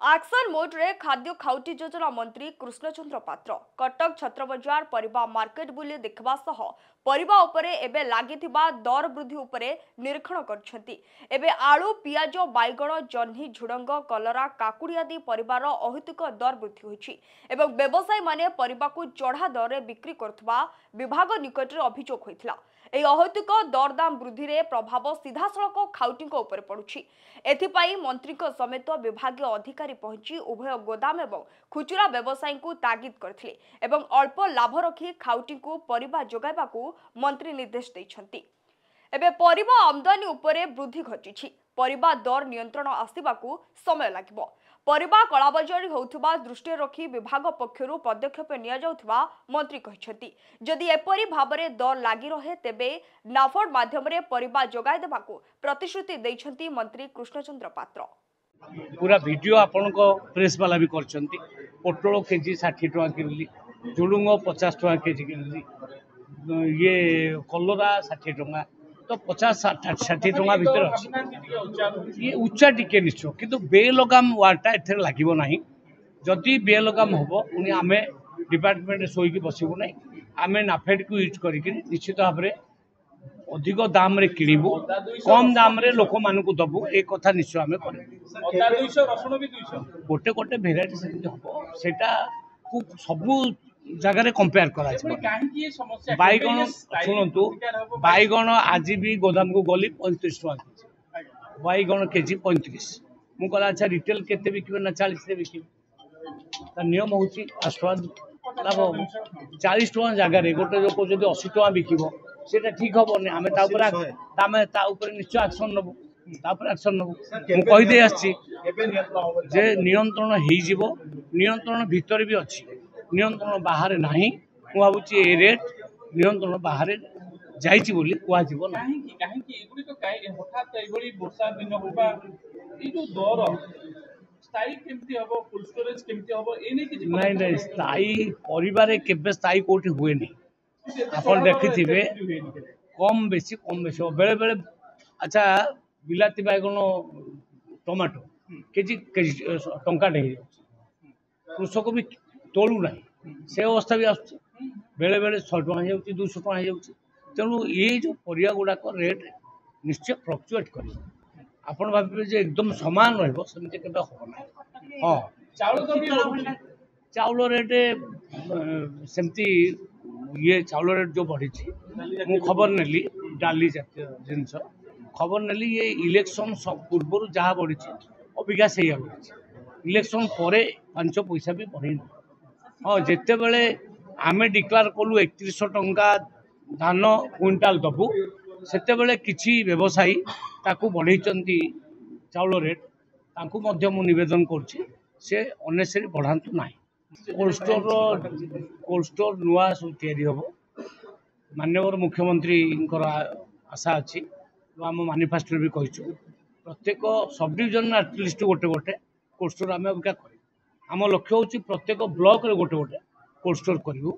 Action mode रे खाद्य खाउटी योजना मंत्री कृष्णचंद्र पात्र कटक छत्रबजार परिबा मार्केट बुली देखबा सह परिबा उपरे एबे लागिथिबा दर वृद्धि उपरे निरीक्षण करछंती। एबे आलू पियाज बाइगण जन्ही झुडंग कलरा काकुड़ी आदि परिबार अहितुक दर वृद्धि होइछि एवं व्यवसायी माने परिबा को चढ़ा दर रे बिक्री करथबा विभाग निकट रे अभियोग होइथिला। एई अहितुक दरदाम वृद्धि रे प्रभाव सीधा सड़क खाउटी उपरे पड़ुछि। एथिपाई मंत्री समेत विभागीय अधिकारी पहुंची उभय गोदाम एवं खुचुरा व्यवसायी को तागिद करथिले एवं अल्प लाभ रखी खाउटी को परिबा जोगाइबा को मंत्री निर्देश दैछंती। एबे परिबा आमदानी उपरे वृद्धि घटिछि। परिबा दर नियंत्रण आसिबाकू समय लागिबो। परिबा कलाबजारी होउथबा दृष्टि रखी विभाग पक्षरु पदक्षेप निया जाउथबा मंत्री कहिसंती। जदि एपरि भाबरे दर लागि रहे तेबे नाफोड माध्यम रे परिबा जोगाइ देबाकू प्रतिश्रुति दैछंती मंत्री कृष्णचंद्र पात्र। पूरा वीडियो आपण को प्रेस वाला भी करछंती। पोटल केजी 60 टका किनली, झुडुंग 50 टका केजी किनली, ये कलरा 60 टका, तो 50-60 टका भीतर अच्छी ये उच्चा टिके निश्चय किंतु बेलगाम वार्डटा एथे लागिबो नाही। जदि बेलगाम होबो पुनी आमे डिपार्टमेंट सोईकी बसिबो नाही, आमे नाफेड को यूज करिक निश्चित भाव में अधिक दाम रे किणिबु, कम दाम रे लोक मानकु दबु, एक कथा निश्चय आमे करबु। अदा 200 रसुण भी 200 गोटे गोटे भेराइटी सेमति हबो, सेटा खूब सबु जगह कंपेयर करा छै। बाइगण सुनंतु, बाइगण आज भी गोदाम को गली 35 टका केजी, बाइगण केजी 35। मु कहला अच्छा रिटेल केते बिकिबे ना 40 रे बिकिबे, ता नियम होची आस्वाद लाभ 40 टका जगह रे गोटे लोक जदि 80 टका बिकिबो सेटा ठीक हबो नै। आमे ता ऊपर निश्चय एक्शन नबु, तापर एक्शन नबु। मु कहि दे आछि जे नियंत्रण हेइ जिवो, नियंत्रण भीतर भी अछि, नियंत्रण बाहर नाही। मु भाबुची ए रेट नियंत्रण बाहर जाइछि बोली कुआ जिवो ना। काहे एगुडी तो काहे हठात एगुडी वर्षा दिन होबा ई जो दर स्थायी केमती हबो, कोल्ड स्टोरेज केमती हबो ए नै कि नहीं स्थायी परिवार केबे स्थायी कोठी हुए नहीं। आपण देखिथिबे कम बेसी बेले बेले अच्छा बिलाती बाइगण टमाटो केजी टंका ढे कृषक भी तोलू ना से अवस्था भी आसुची। बेले बेले 100 टका हो जाउची, 200 टका हो जाउची। तेणु ये जो परिया गुड़ाक रेट निश्चय फ्लक्चुएट कर आपण भाबे जे एकदम समान रहबो सेमति केबे हो ना। हां चाउल रेट सेमति ये चाउल रेट जो बढ़ी मु खबर नेली डाली जातीय जिनस खबर नेली ये इलेक्शन सब पूर्व जहाँ बढ़ी अबिका से बढ़ी इलेक्शन पर 5 पैसा भी बढ़ी ना। हाँ जिते बड़े आमे डिक्लेयर कलु 3100 टंका धान क्विंटाल दबु सेते बेले किछि व्यवसायी ताकू बढ़ई चाउल रेट ताकू मध्य मु निवेदन करछि से अनेसरी बढ़ातु ना। कोल्ड स्टोर नुआ सब तैयारी हबो। माननीय मुख्यमंत्री आशा अच्छी आम मानिफेस्टो भी कही प्रत्येक सब डिविजन एटलिस्ट गोटे गोटे कोल्ड स्टोर आम अबिका कर आम लक्ष्य हूँ प्रत्येक ब्लॉक रे गोटे गोटे कोल्ड स्टोर करूँ।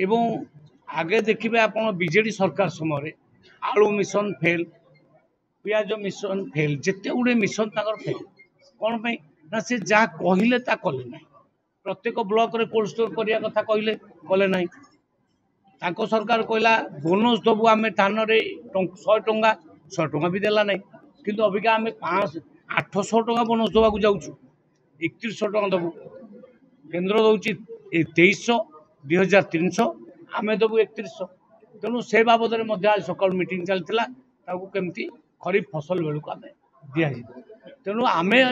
एवं आगे देखिए आप बीजेडी सरकार समय आलू मिशन फेल, पियाज मिशन फेल, जिते गुड़े मिशन फेल कौन पाई ना से जहाँ कहले ता कले ना। प्रत्येक ब्लॉक रे कोल्ड स्टोर करिया कथा कहले कले ना। ताको सरकार कहला बोनस दबु आमे धान रे 100 टंका भी देला नहीं किंतु अबिका आमे 800 टंका बोनस दबा को जाउछु 3100 टंका दबु। केंद्र दउची 2300 2300 आमे दबु 3100। तेणु से बाबद में मध्य आज सकाल मीटिंग चलता ताकू केमती खरीफ फसल बेलू आमे दिया तेणु आमे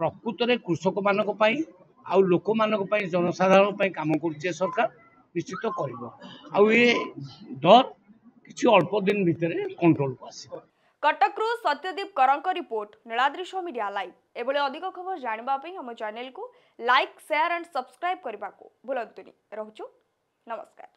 प्रकृत में कृषक मानक पई आउ लोक मानक पई जनसाधारण पई काम करछे सरकार निश्चित कर ये दर किसी अल्प दिन भितर कंट्रोल को आसे। कटकरू सत्यदीप करंक रिपोर्ट नीलाद्री शो मीडिया लाइव। एभले अधिक खबर जानिबा पई हम चैनल को लाइक शेयर एंड सब्सक्राइब करबा को भूलंतुनी। रहूछु नमस्कार।